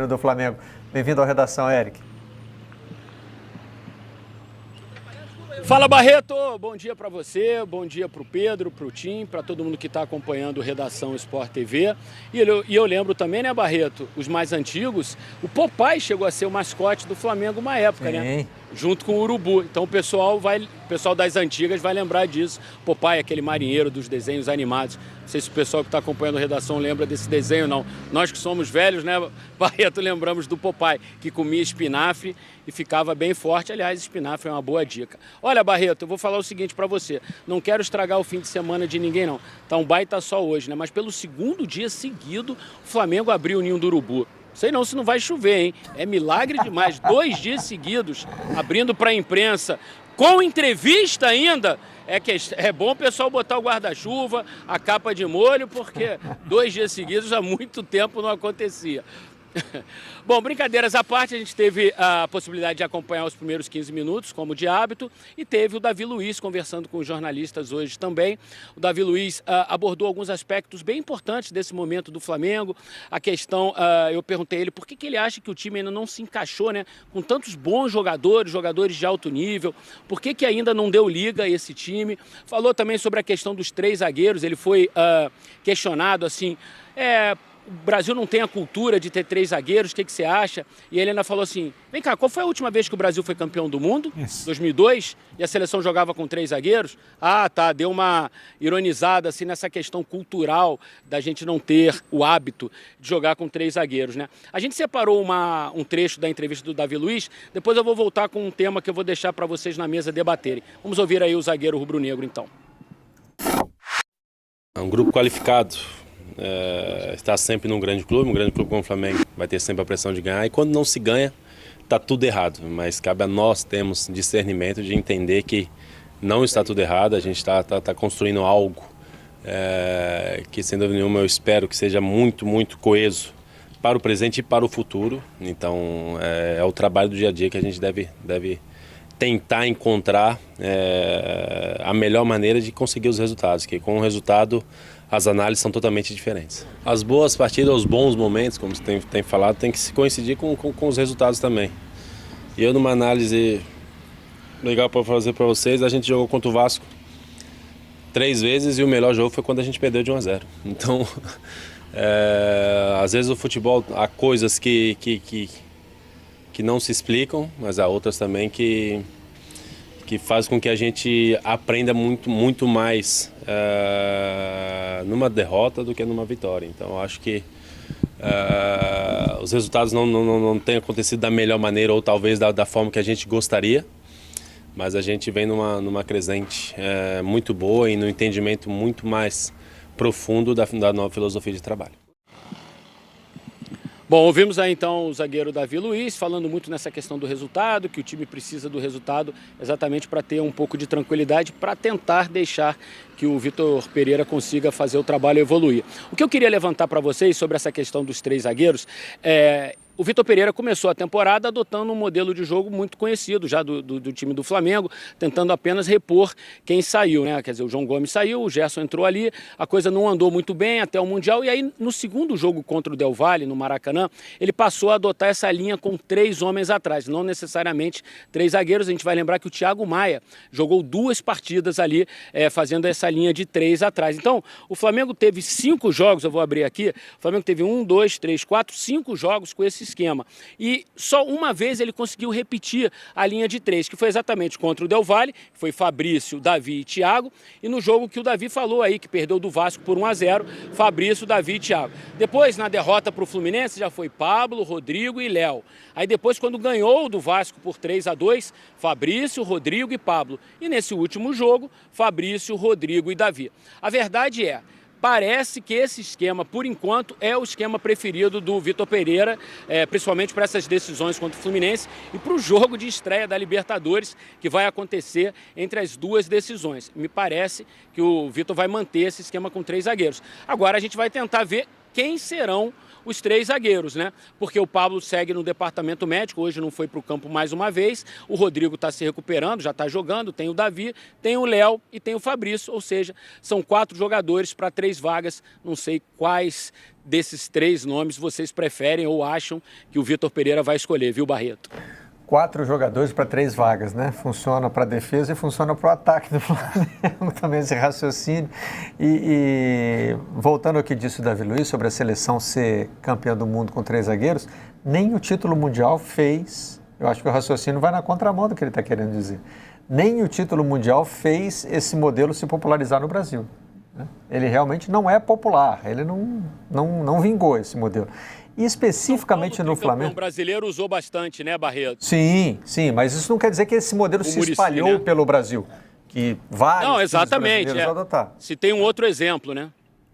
do Flamengo. Bem-vindo ao Redação, Eric. Fala, Barreto! Bom dia para você, bom dia para o Pedro, para o Tim, para todo mundo que está acompanhando o Redação Sport TV. E eu lembro também, né, Barreto, os mais antigos, o Popeye chegou a ser o mascote do Flamengo uma época, Sim. né? Junto com o Urubu. Então o pessoal das antigas vai lembrar disso. Popeye, aquele marinheiro dos desenhos animados. Não sei se o pessoal que está acompanhando a Redação lembra desse desenho, não. Nós que somos velhos, né, Barreto, lembramos do Popeye, que comia espinafre e ficava bem forte. Aliás, espinafre é uma boa dica. Olha, Barreto, eu vou falar o seguinte para você. Não quero estragar o fim de semana de ninguém, não. Tá um baita sol hoje, né? Mas pelo segundo dia seguido, o Flamengo abriu o ninho do Urubu. Sei não se não vai chover, hein? É milagre demais. 2 dias seguidos, abrindo para a imprensa, com entrevista ainda. É bom o pessoal botar o guarda-chuva, a capa de molho, porque 2 dias seguidos há muito tempo não acontecia. Bom, brincadeiras à parte, a gente teve a possibilidade de acompanhar os primeiros 15 minutos, como de hábito, e teve o Davi Luiz conversando com os jornalistas hoje também. O Davi Luiz abordou alguns aspectos bem importantes desse momento do Flamengo. A questão, eu perguntei a ele por que ele acha que o time ainda não se encaixou, né, com tantos bons jogadores de alto nível, por que ainda não deu liga a esse time. Falou também sobre a questão dos 3 zagueiros, ele foi questionado assim, o Brasil não tem a cultura de ter 3 zagueiros, o que você acha? E ele ainda falou assim, vem cá, qual foi a última vez que o Brasil foi campeão do mundo? Isso. 2002? E a seleção jogava com 3 zagueiros? Ah, tá, deu uma ironizada assim nessa questão cultural da gente não ter o hábito de jogar com 3 zagueiros, né? A gente separou um trecho da entrevista do Davi Luiz, depois eu vou voltar com um tema que eu vou deixar para vocês na mesa debaterem. Vamos ouvir aí o zagueiro rubro-negro, então. É um grupo qualificado. Está sempre num grande clube, um grande clube como o Flamengo vai ter sempre a pressão de ganhar, e quando não se ganha, está tudo errado, mas cabe a nós termos discernimento de entender que não está tudo errado, a gente está construindo algo que, sem dúvida nenhuma, eu espero que seja muito, muito coeso para o presente e para o futuro. Então é o trabalho do dia a dia que a gente deve tentar encontrar a melhor maneira de conseguir os resultados, que com o resultado as análises são totalmente diferentes. As boas partidas, os bons momentos, como você tem falado, tem que se coincidir com os resultados também. E eu, numa análise legal para fazer para vocês, a gente jogou contra o Vasco 3 vezes e o melhor jogo foi quando a gente perdeu de 1-0. Então, às vezes o futebol, há coisas que não se explicam, mas há outras também que faz com que a gente aprenda muito, muito mais numa derrota do que numa vitória. Então, eu acho que os resultados não têm acontecido da melhor maneira ou talvez da forma que a gente gostaria, mas a gente vem numa crescente muito boa e no entendimento muito mais profundo da nova filosofia de trabalho. Bom, ouvimos aí então o zagueiro Davi Luiz falando muito nessa questão do resultado, que o time precisa do resultado exatamente para ter um pouco de tranquilidade, para tentar deixar que o Vitor Pereira consiga fazer o trabalho evoluir. O que eu queria levantar para vocês sobre essa questão dos 3 zagueiros o Vitor Pereira começou a temporada adotando um modelo de jogo muito conhecido já do time do Flamengo, tentando apenas repor quem saiu, né? Quer dizer, o João Gomes saiu, o Gerson entrou ali, a coisa não andou muito bem até o Mundial, e aí no segundo jogo contra o Del Valle, no Maracanã, ele passou a adotar essa linha com 3 homens atrás, não necessariamente 3 zagueiros. A gente vai lembrar que o Thiago Maia jogou 2 partidas ali, fazendo essa linha de 3 atrás. Então, o Flamengo teve 5 jogos, eu vou abrir aqui, o Flamengo teve 1, 2, 3, 4, 5 jogos com esse esquema. E só uma vez ele conseguiu repetir a linha de 3, que foi exatamente contra o Del Valle, que foi Fabrício, Davi e Thiago, e no jogo que o Davi falou aí, que perdeu do Vasco por 1-0, Fabrício, Davi e Thiago. Depois, na derrota para o Fluminense, já foi Pablo, Rodrigo e Léo. Aí depois, quando ganhou do Vasco por 3-2, Fabrício, Rodrigo e Pablo. E nesse último jogo, Fabrício, Rodrigo e Davi. A verdade parece que esse esquema, por enquanto, é o esquema preferido do Vitor Pereira, principalmente para essas decisões contra o Fluminense e para o jogo de estreia da Libertadores, que vai acontecer entre as 2 decisões. Me parece que o Vitor vai manter esse esquema com 3 zagueiros. Agora a gente vai tentar ver quem serão os 3 zagueiros, né? Porque o Pablo segue no departamento médico, hoje não foi para o campo mais uma vez, o Rodrigo está se recuperando, já está jogando, tem o Davi, tem o Léo e tem o Fabrício, ou seja, são 4 jogadores para 3 vagas, não sei quais desses 3 nomes vocês preferem ou acham que o Vitor Pereira vai escolher, viu, Barreto? 4 jogadores para 3 vagas, né? Funciona para a defesa e funciona para o ataque do Flamengo também esse raciocínio. E voltando ao que disse o Davi Luiz sobre a seleção ser campeã do mundo com 3 zagueiros, nem o título mundial fez, eu acho que o raciocínio vai na contramão do que ele está querendo dizer, nem o título mundial fez esse modelo se popularizar no Brasil. Né? Ele realmente não é popular, ele não vingou esse modelo. E especificamente no Flamengo. O brasileiro usou bastante, né, Barreto? Sim, mas isso não quer dizer que esse modelo se espalhou, né, pelo Brasil. Que vários brasileiros adotaram. Se tem um outro exemplo, né?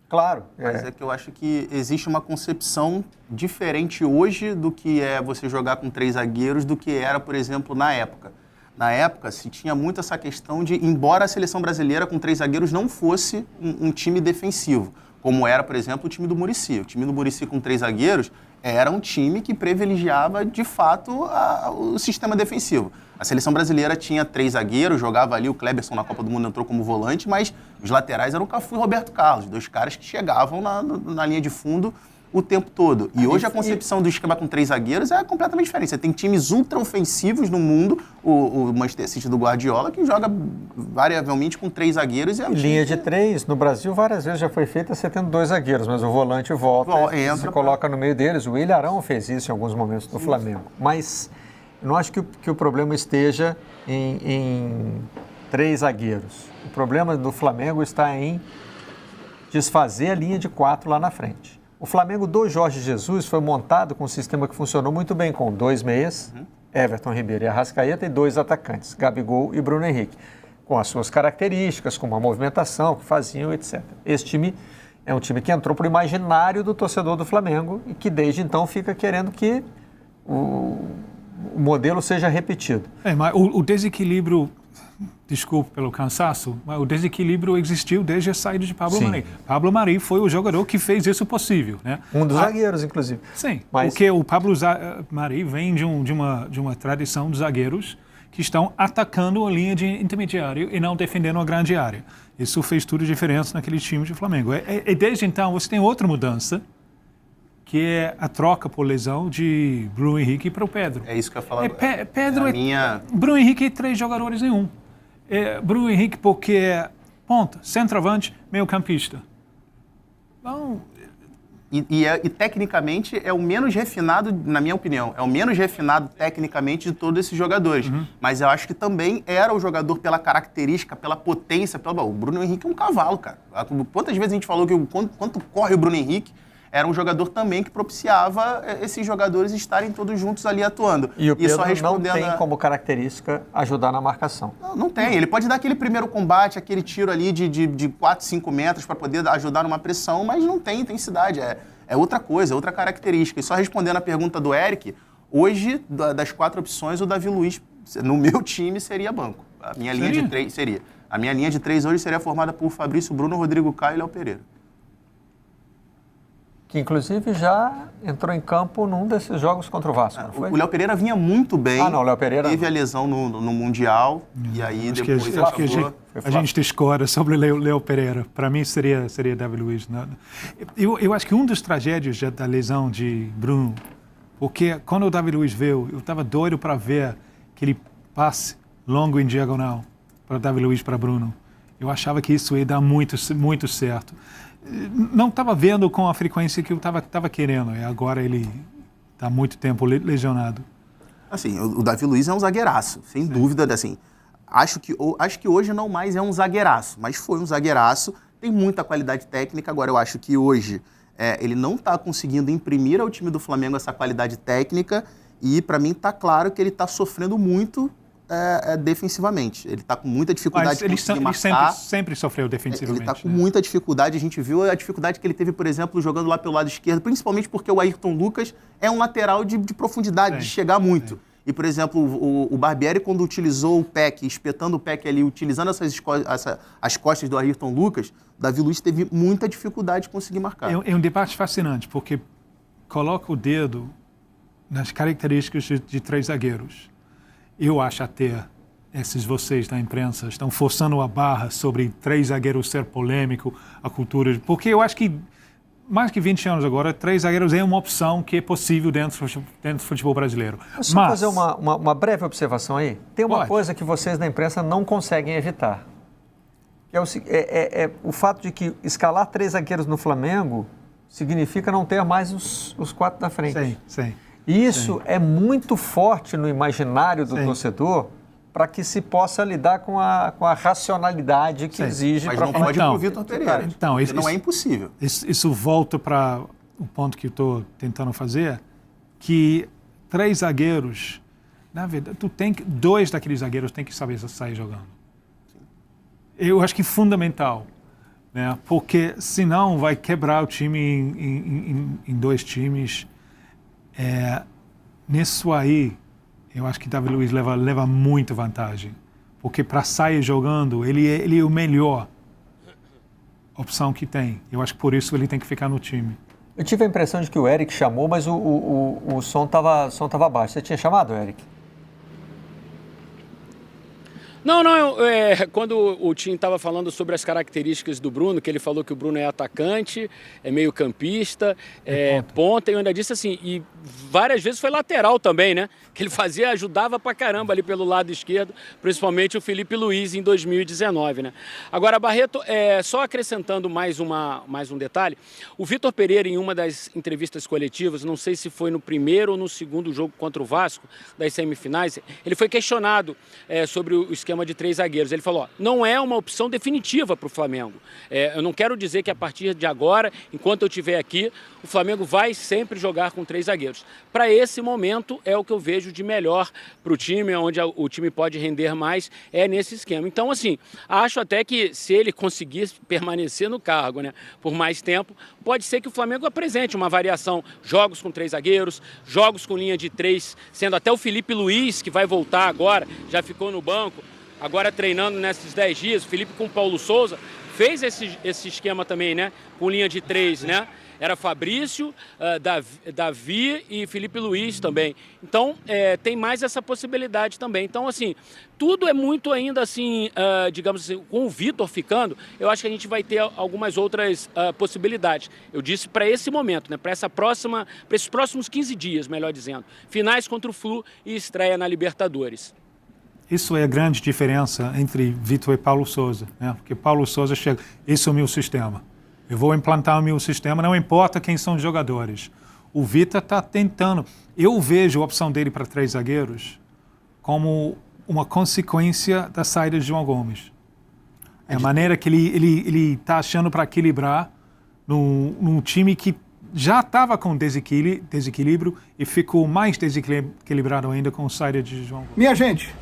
Claro. Mas é que eu acho que existe uma concepção diferente hoje do que é você jogar com 3 zagueiros do que era, por exemplo, na época. Na época, se tinha muito essa questão de, embora a seleção brasileira com 3 zagueiros não fosse um time defensivo, como era, por exemplo, o time do Muricy. O time do Muricy com 3 zagueiros era um time que privilegiava, de fato, o sistema defensivo. A seleção brasileira tinha 3 zagueiros, jogava ali, o Kleberson na Copa do Mundo entrou como volante, mas os laterais eram o Cafu e o Roberto Carlos, 2 caras que chegavam na linha de fundo o tempo todo. E hoje a concepção do esquema com 3 zagueiros é completamente diferente. Você tem times ultra-ofensivos no mundo, o Manchester City do Guardiola, que joga variavelmente com 3 zagueiros. Linha de 3, no Brasil várias vezes já foi feita você tendo 2 zagueiros, mas o volante volta e se coloca no meio deles. O Ilharão fez isso em alguns momentos no Flamengo. Mas eu não acho que o problema esteja em 3 zagueiros. O problema do Flamengo está em desfazer a linha de 4 lá na frente. O Flamengo do Jorge Jesus foi montado com um sistema que funcionou muito bem, com 2 meias, Everton Ribeiro e Arrascaeta, e 2 atacantes, Gabigol e Bruno Henrique, com as suas características, com uma movimentação que faziam, etc. Esse time é um time que entrou para o imaginário do torcedor do Flamengo e que desde então fica querendo que o modelo seja repetido. Mas o desequilíbrio, desculpe pelo cansaço, mas o desequilíbrio existiu desde a saída de Pablo Mari. Pablo Mari foi o jogador que fez isso possível, né? Um dos zagueiros, inclusive. Sim, porque o Pablo Mari vem de uma tradição de zagueiros que estão atacando a linha de intermediário e não defendendo a grande área. Isso fez toda a diferença naquele time de Flamengo. E desde então você tem outra mudança, que é a troca por lesão de Bruno Henrique para o Pedro. É isso que eu ia falar. Bruno Henrique é 3 jogadores em 1. Bruno Henrique porque é ponta, centroavante, meio campista. Bom... E tecnicamente é o menos refinado, na minha opinião, é o menos refinado tecnicamente de todos esses jogadores. Mas eu acho que também era o jogador pela característica, pela potência. O Bruno Henrique é um cavalo, cara. Quantas vezes a gente falou que quanto corre o Bruno Henrique, era um jogador também que propiciava esses jogadores estarem todos juntos ali atuando. E o Pedro não tem como característica ajudar na marcação. Não tem. Ele pode dar aquele primeiro combate, aquele tiro ali de 4, 5 metros para poder ajudar numa pressão, mas não tem intensidade. É outra coisa, é outra característica. E só respondendo a pergunta do Eric, hoje, das 4 opções, o Davi Luiz, no meu time, seria banco. A minha linha de 3 seria. A minha linha de 3 hoje seria formada por Fabrício, Bruno, Rodrigo Caio e Léo Pereira. Que inclusive já entrou em campo num desses jogos contra o Vasco, não foi? O Léo Pereira vinha muito bem. O Léo Pereira teve a lesão no Mundial e aí acho depois a gente discorda sobre o Léo Pereira. Para mim seria Davi Luiz. Eu acho que um dos tragédias da lesão de Bruno, porque quando o Davi Luiz veio, eu estava doido para ver aquele passe longo em diagonal para Davi Luiz para Bruno. Eu achava que isso ia dar muito, muito certo. Não estava vendo com a frequência que eu estava querendo. E agora ele está há muito tempo lesionado. Assim, o Davi Luiz é um zagueiraço, sem dúvida. Assim, acho que hoje não mais é um zagueiraço, mas foi um zagueiraço. Tem muita qualidade técnica. Agora, eu acho que hoje ele não está conseguindo imprimir ao time do Flamengo essa qualidade técnica. E, para mim, está claro que ele está sofrendo muito defensivamente. Ele está com muita dificuldade de conseguir marcar. Ele sempre sofreu defensivamente. Ele está com muita dificuldade. A gente viu a dificuldade que ele teve, por exemplo, jogando lá pelo lado esquerdo, principalmente porque o Ayrton Lucas é um lateral de profundidade, de chegar muito. E, por exemplo, o Barbieri, quando utilizou o Peck, espetando o Peck ali, utilizando as costas do Ayrton Lucas, o Davi Luiz teve muita dificuldade de conseguir marcar. É um debate fascinante, porque coloca o dedo nas características de 3 zagueiros. Eu acho até vocês da imprensa estão forçando a barra sobre 3 zagueiros ser polêmico, a cultura, porque eu acho que mais que 20 anos agora, 3 zagueiros é uma opção que é possível dentro do futebol brasileiro. Posso só fazer uma breve observação aí? Tem uma coisa que vocês da imprensa não conseguem evitar. É o fato de que escalar 3 zagueiros no Flamengo significa não ter mais os 4 da frente. Sim. E isso é muito forte no imaginário do torcedor para que se possa lidar com a racionalidade que exige. Mas não pode ir para o Vitor Pereira. Então, isso não é impossível. Isso volta para o ponto que eu estou tentando fazer, que 3 zagueiros, na verdade, 2 daqueles zagueiros têm que saber sair jogando. Eu acho que é fundamental, né? Porque senão vai quebrar o time em 2 times. Nisso aí, eu acho que David Luiz leva muita vantagem, porque para sair jogando, ele é a melhor opção que tem. Eu acho que por isso ele tem que ficar no time. Eu tive a impressão de que o Eric chamou, mas o som estava baixo. Você tinha chamado, Eric? Não, quando o Tim estava falando sobre as características do Bruno, que ele falou que o Bruno é atacante, é meio campista, ponta, e eu ainda disse assim, e várias vezes foi lateral também, né? Que ele ajudava pra caramba ali pelo lado esquerdo, principalmente o Felipe Luiz em 2019, né? Agora, Barreto, só acrescentando mais um detalhe, o Vitor Pereira, em uma das entrevistas coletivas, não sei se foi no primeiro ou no segundo jogo contra o Vasco, das semifinais, ele foi questionado sobre o esquema de 3 zagueiros. Ele falou, não é uma opção definitiva para o Flamengo. Eu não quero dizer que a partir de agora, enquanto eu estiver aqui, o Flamengo vai sempre jogar com 3 zagueiros. Para esse momento, é o que eu vejo de melhor para o time, onde o time pode render mais, nesse esquema. Então, assim, acho até que se ele conseguir permanecer no cargo, né, por mais tempo, pode ser que o Flamengo apresente uma variação, jogos com 3 zagueiros, jogos com linha de 3, sendo até o Felipe Luiz, que vai voltar agora, já ficou no banco, agora treinando nesses 10 dias, o Felipe com o Paulo Souza, fez esse esquema também, né? Com linha de 3, né? Era Fabrício, Davi e Felipe Luiz também. Então, tem mais essa possibilidade também. Então, assim, tudo é muito ainda assim, digamos assim, com o Vitor ficando, eu acho que a gente vai ter algumas outras possibilidades. Eu disse para esse momento, né? Para esses próximos 15 dias, melhor dizendo. Finais contra o Flu e estreia na Libertadores. Isso é a grande diferença entre Vitor e Paulo Souza, né? Porque Paulo Souza chega, esse é o meu sistema. Eu vou implantar o meu sistema, não importa quem são os jogadores. O Vitor está tentando. Eu vejo a opção dele para 3 zagueiros como uma consequência da saída de João Gomes. É a maneira que ele está achando para equilibrar num time que já estava com desequilíbrio e ficou mais desequilibrado ainda com a saída de João Gomes. Minha gente,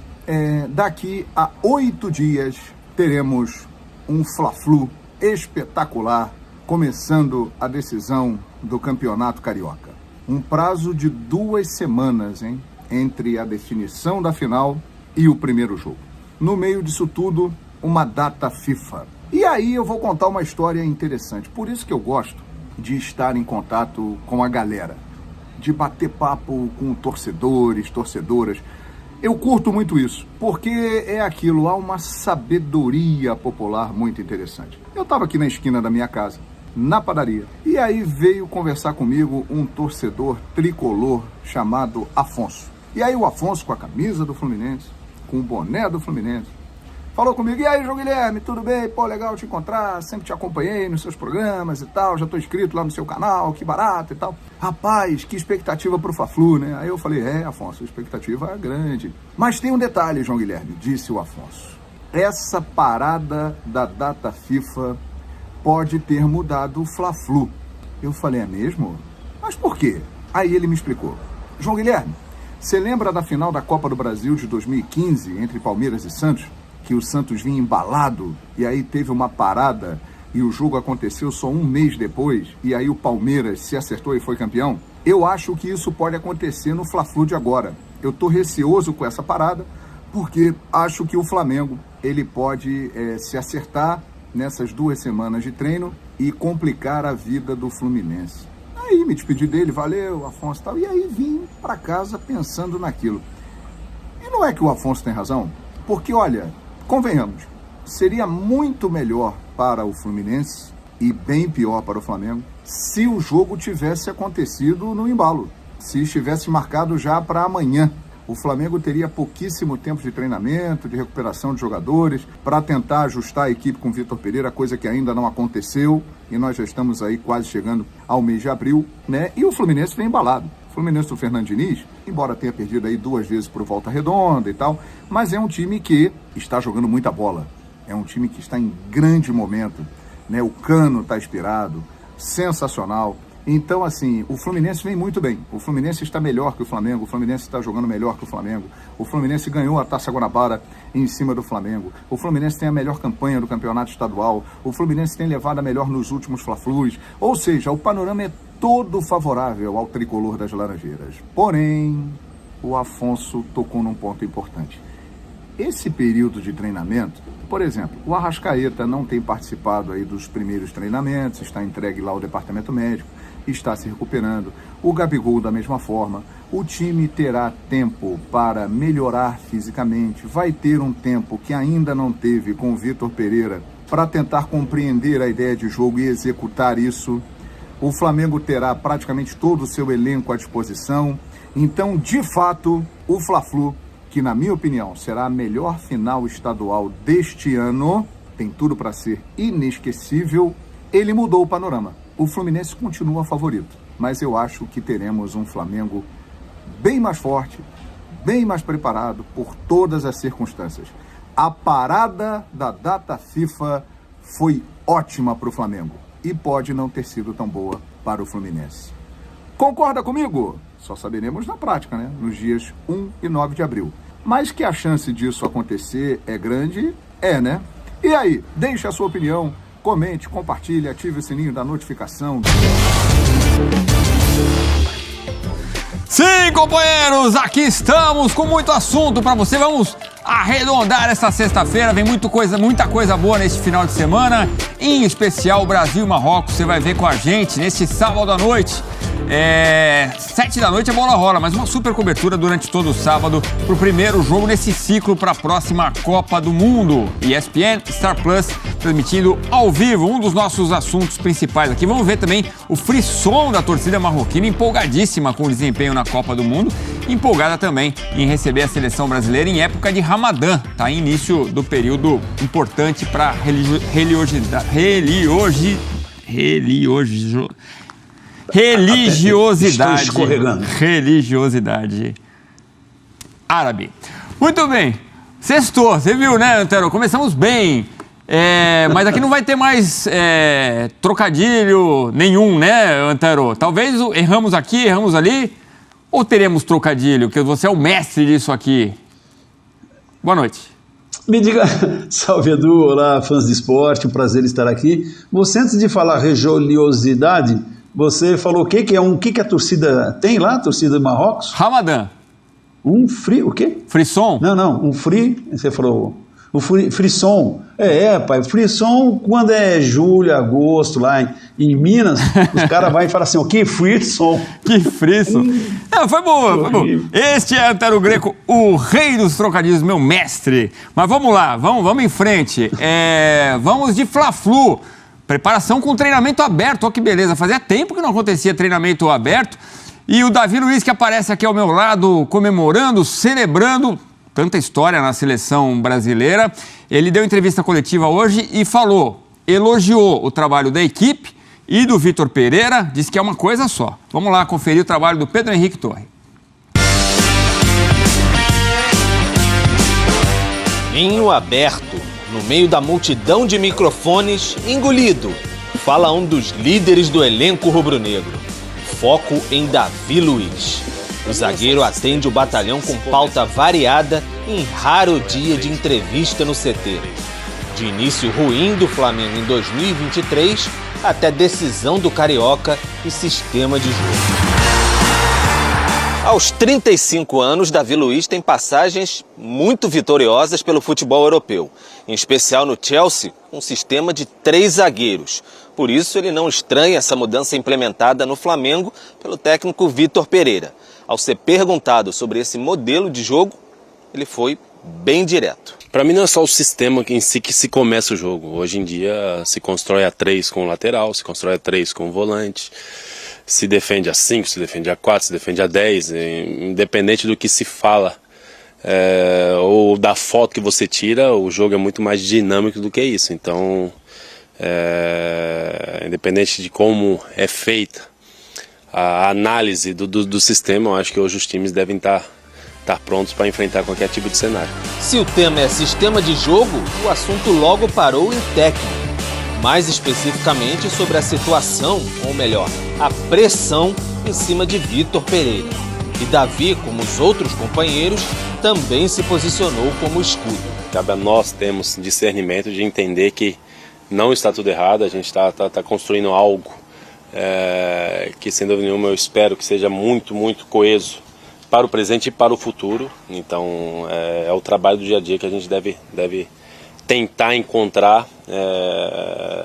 daqui a 8 dias teremos um Fla-Flu espetacular, começando a decisão do Campeonato Carioca. Um prazo de 2 semanas, entre a definição da final e o primeiro jogo. No meio disso tudo, uma data FIFA. E aí eu vou contar uma história interessante. Por isso que eu gosto de estar em contato com a galera, de bater papo com torcedores, torcedoras. Eu curto muito isso, porque é aquilo, há uma sabedoria popular muito interessante. Eu estava aqui na esquina da minha casa, na padaria, e aí veio conversar comigo um torcedor tricolor chamado Afonso. E aí o Afonso, com a camisa do Fluminense, com o boné do Fluminense, falou comigo, e aí, João Guilherme, tudo bem? Pô, legal te encontrar, sempre te acompanhei nos seus programas e tal, já tô inscrito lá no seu canal, que barato e tal. Rapaz, que expectativa pro Fla-Flu, né? Aí eu falei, Afonso, a expectativa é grande. Mas tem um detalhe, João Guilherme, disse o Afonso. Essa parada da data FIFA pode ter mudado o Fla-Flu. Eu falei, é mesmo? Mas por quê? Aí ele me explicou. João Guilherme, você lembra da final da Copa do Brasil de 2015 entre Palmeiras e Santos? Que o Santos vinha embalado e aí teve uma parada e o jogo aconteceu só um mês depois e aí o Palmeiras se acertou e foi campeão? Eu acho que isso pode acontecer no Fla-Flu de agora. Eu tô receoso com essa parada porque acho que o Flamengo ele pode se acertar nessas 2 semanas de treino e complicar a vida do Fluminense. Aí me despedi dele, valeu, Afonso e tal. E aí vim para casa pensando naquilo. E não é que o Afonso tem razão, porque, olha, convenhamos, seria muito melhor para o Fluminense e bem pior para o Flamengo se o jogo tivesse acontecido no embalo, se estivesse marcado já para amanhã. O Flamengo teria pouquíssimo tempo de treinamento, de recuperação de jogadores, para tentar ajustar a equipe com o Vitor Pereira, coisa que ainda não aconteceu, e nós já estamos aí quase chegando ao mês de abril, né? E o Fluminense vem embalado. O Fluminense do Fernando Diniz, embora tenha perdido aí 2 vezes por Volta Redonda e tal, mas é um time que está jogando muita bola. É um time que está em grande momento, né? O Cano está inspirado, sensacional. Então, assim, o Fluminense vem muito bem. O Fluminense está melhor que o Flamengo. O Fluminense está jogando melhor que o Flamengo. O Fluminense ganhou a Taça Guanabara em cima do Flamengo. O Fluminense tem a melhor campanha do campeonato estadual. O Fluminense tem levado a melhor nos últimos Fla-Flus. Ou seja, o panorama é todo favorável ao tricolor das Laranjeiras. Porém, o Afonso tocou num ponto importante. Esse período de treinamento, por exemplo, o Arrascaeta não tem participado aí dos primeiros treinamentos, está entregue lá ao departamento médico, está se recuperando. O Gabigol da mesma forma. O time terá tempo para melhorar fisicamente, vai ter um tempo que ainda não teve com o Vitor Pereira para tentar compreender a ideia de jogo e executar isso. O Flamengo terá praticamente todo o seu elenco à disposição. Então, de fato, o Fla-Flu, que na minha opinião será a melhor final estadual deste ano, tem tudo para ser inesquecível, ele mudou o panorama. O Fluminense continua favorito, mas eu acho que teremos um Flamengo bem mais forte, bem mais preparado por todas as circunstâncias. A parada da data FIFA foi ótima para o Flamengo e pode não ter sido tão boa para o Fluminense. Concorda comigo? Só saberemos na prática, né? Nos dias 1 e 9 de abril. Mas que a chance disso acontecer é grande, né? E aí, deixe a sua opinião, comente, compartilhe, ative o sininho da notificação. Sim, companheiros, aqui estamos com muito assunto para você. Vamos arredondar essa sexta-feira, vem muita coisa boa neste final de semana, em especial o Brasil e Marrocos. Você vai ver com a gente neste sábado à noite. 7 da noite a bola rola, mas uma super cobertura durante todo o sábado para o primeiro jogo nesse ciclo para a próxima Copa do Mundo. ESPN, Star Plus, transmitindo ao vivo, um dos nossos assuntos principais aqui. Vamos ver também o frisson da torcida marroquina, empolgadíssima com o desempenho na Copa do Mundo, empolgada também em receber a seleção brasileira em época de Ramadã, tá? Início do período importante para religiosidade árabe. Muito bem, sextou, você viu, né, Antero? Começamos bem, mas aqui não vai ter mais trocadilho nenhum, né, Antero? Talvez erramos aqui, erramos ali, ou teremos trocadilho, que você é o mestre disso aqui. Boa noite. Me diga, salve Edu, olá fãs de esporte, um prazer estar aqui. Você, antes de falar religiosidade, você falou o que a torcida tem lá, a torcida do Marrocos? Ramadã. O quê? Frisson? Não, você falou, o frisson. Pai, frisson quando é julho, agosto, lá em Minas, os caras vão e falam assim, que frisson. Que frisson. Foi boa. Este é Antero Greco, o rei dos trocadilhos, meu mestre. Mas vamos lá, vamos em frente. Vamos de Fla-Flu. Preparação com treinamento aberto, olha que beleza. Fazia tempo que não acontecia treinamento aberto. E o Davi Luiz, que aparece aqui ao meu lado, comemorando, celebrando tanta história na seleção brasileira. Ele deu entrevista coletiva hoje e elogiou o trabalho da equipe e do Vitor Pereira, disse que é uma coisa só. Vamos lá conferir o trabalho do Pedro Henrique Torre. Ninho aberto, no meio da multidão de microfones, engolido, fala um dos líderes do elenco rubro-negro. Foco em Davi Luiz. O zagueiro atende o batalhão com pauta variada em raro dia de entrevista no CT. De início ruim do Flamengo em 2023 até decisão do Carioca e sistema de jogo. Aos 35 anos, Davi Luiz tem passagens muito vitoriosas pelo futebol europeu, em especial no Chelsea, um sistema de 3 zagueiros. Por isso, ele não estranha essa mudança implementada no Flamengo pelo técnico Vitor Pereira. Ao ser perguntado sobre esse modelo de jogo, ele foi bem direto. Para mim não é só o sistema em si que se começa o jogo. Hoje em dia se constrói a 3 com o lateral, se constrói a 3 com o volante, se defende a 5, se defende a 4, se defende a 10, independente do que se fala ou da foto que você tira, o jogo é muito mais dinâmico do que isso. Então, independente de como é feita a análise do sistema, eu acho que hoje os times devem estar prontos para enfrentar qualquer tipo de cenário. Se o tema é sistema de jogo, o assunto logo parou em técnico. Mais especificamente sobre a situação, ou melhor, a pressão em cima de Vitor Pereira. E Davi, como os outros companheiros, também se posicionou como escudo. Cabe a nós termos discernimento de entender que não está tudo errado, a gente está construindo algo que, sem dúvida nenhuma, eu espero que seja muito, muito coeso para o presente e para o futuro. Então, é o trabalho do dia a dia que a gente deve tentar encontrar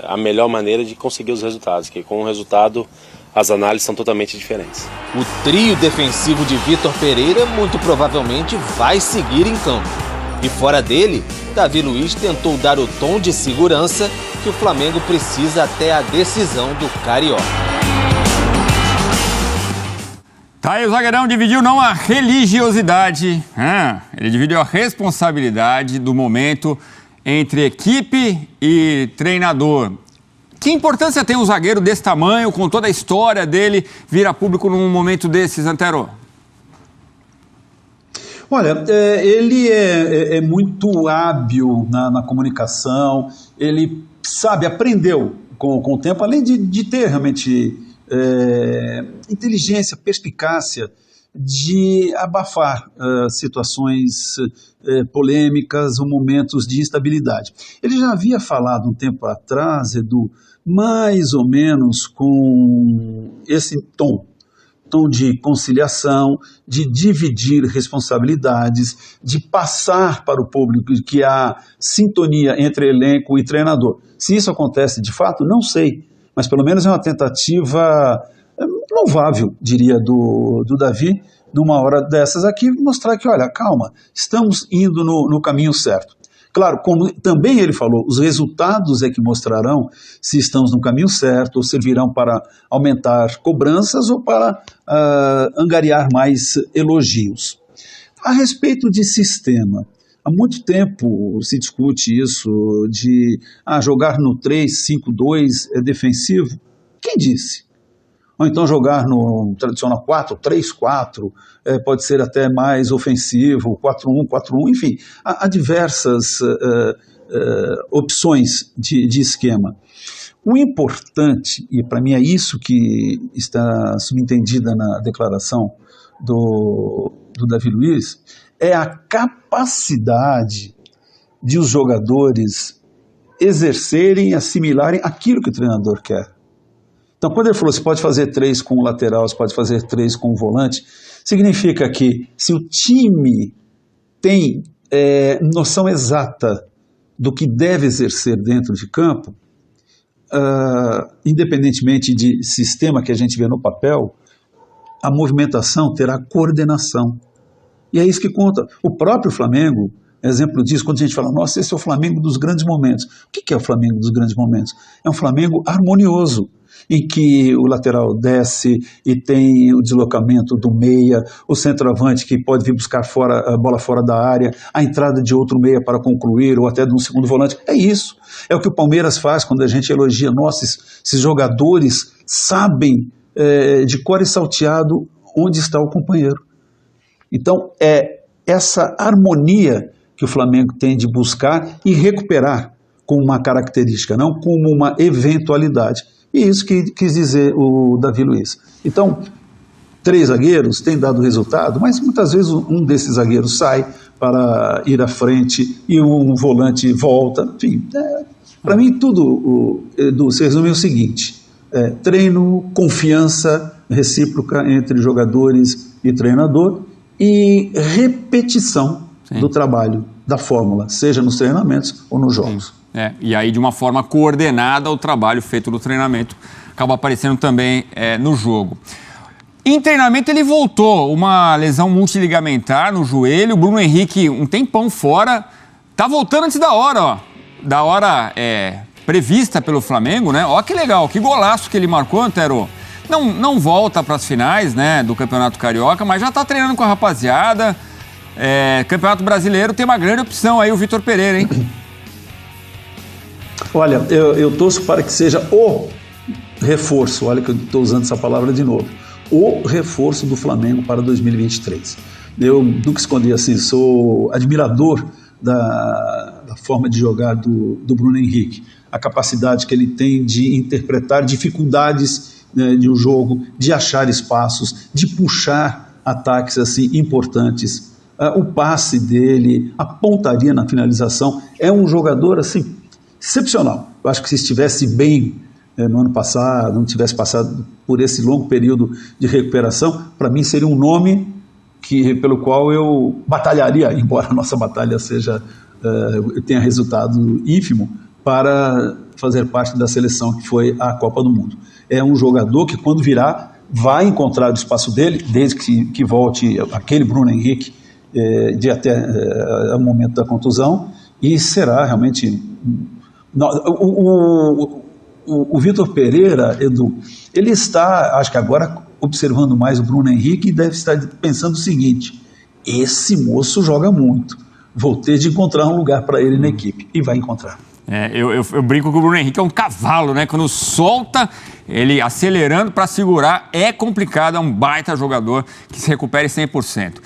a melhor maneira de conseguir os resultados, que com o resultado as análises são totalmente diferentes. O trio defensivo de Vitor Pereira muito provavelmente vai seguir em campo. E fora dele, Davi Luiz tentou dar o tom de segurança que o Flamengo precisa até a decisão do Carioca. Tá aí, o zagueirão dividiu não a religiosidade, ele dividiu a responsabilidade do momento entre equipe e treinador. Que importância tem um zagueiro desse tamanho, com toda a história dele, vir a público num momento desses, Antero? Olha, ele é muito hábil na comunicação, ele aprendeu com o tempo, além de ter realmente inteligência, perspicácia, de abafar situações polêmicas ou momentos de instabilidade. Ele já havia falado um tempo atrás, Edu, mais ou menos com esse tom de conciliação, de dividir responsabilidades, de passar para o público que há sintonia entre elenco e treinador. Se isso acontece de fato, não sei, mas pelo menos é uma tentativa louvável, diria, do Davi, numa hora dessas aqui, mostrar que, olha, calma, estamos indo no caminho certo. Claro, como também ele falou, os resultados é que mostrarão se estamos no caminho certo, ou servirão para aumentar cobranças ou para angariar mais elogios. A respeito de sistema, há muito tempo se discute isso de jogar no 3-5-2 é defensivo. Quem disse? Ou então jogar no tradicional 4-3-4, pode ser até mais ofensivo, 4-1-4-1, enfim, há diversas opções de esquema. O importante, e para mim é isso que está subentendida na declaração do Davi Luiz, é a capacidade de os jogadores exercerem, assimilarem aquilo que o treinador quer. Então, quando ele falou, você pode fazer 3 com o lateral, você pode fazer 3 com o volante, significa que se o time tem noção exata do que deve exercer dentro de campo, independentemente de sistema que a gente vê no papel, a movimentação terá coordenação. E é isso que conta. O próprio Flamengo, exemplo disso, quando a gente fala, nossa, esse é o Flamengo dos grandes momentos. O que é o Flamengo dos grandes momentos? É um Flamengo harmonioso, em que o lateral desce e tem o deslocamento do meia, o centroavante que pode vir buscar a bola fora da área, a entrada de outro meia para concluir, ou até de um segundo volante. É isso. É o que o Palmeiras faz quando a gente elogia, nossa, esses jogadores sabem de cor e salteado onde está o companheiro. Então, é essa harmonia que o Flamengo tem de buscar e recuperar como uma característica, não como uma eventualidade. E isso que quis dizer o Davi Luiz. Então, 3 zagueiros têm dado resultado, mas muitas vezes um desses zagueiros sai para ir à frente e um volante volta. Enfim, para mim tudo, Edu, se resume o seguinte, treino, confiança recíproca entre jogadores e treinador e repetição do trabalho da fórmula, seja nos treinamentos ou nos jogos. E aí, de uma forma coordenada, o trabalho feito no treinamento acaba aparecendo também no jogo. Em treinamento, ele voltou, uma lesão multiligamentar no joelho. O Bruno Henrique, um tempão fora, tá voltando antes da hora, ó. Da hora prevista pelo Flamengo, né? Ó que legal, que golaço que ele marcou, Antero. Não volta para as finais, né, do Campeonato Carioca, mas já tá treinando com a rapaziada. Campeonato Brasileiro tem uma grande opção aí, o Vitor Pereira, hein? Olha, eu torço para que seja o reforço, olha que eu estou usando essa palavra de novo, o reforço do Flamengo para 2023. Eu nunca escondi assim, sou admirador da forma de jogar do Bruno Henrique, a capacidade que ele tem de interpretar dificuldades de um jogo, de achar espaços, de puxar ataques assim importantes. O passe dele, a pontaria na finalização, é um jogador assim excepcional. Eu acho que se estivesse bem no ano passado, não tivesse passado por esse longo período de recuperação, para mim seria um nome pelo qual eu batalharia, embora a nossa batalha tenha resultado ínfimo, para fazer parte da seleção que foi a Copa do Mundo. É um jogador que, quando virar, vai encontrar o espaço dele, desde que volte aquele Bruno Henrique até o momento da contusão, e será realmente... O Vitor Pereira, Edu, ele está, acho que agora, observando mais o Bruno Henrique e deve estar pensando o seguinte: esse moço joga muito, vou ter de encontrar um lugar para ele na equipe, e vai encontrar. Eu brinco que o Bruno Henrique é um cavalo, né? Quando solta, ele acelerando para segurar, é complicado, é um baita jogador que se recupere 100%.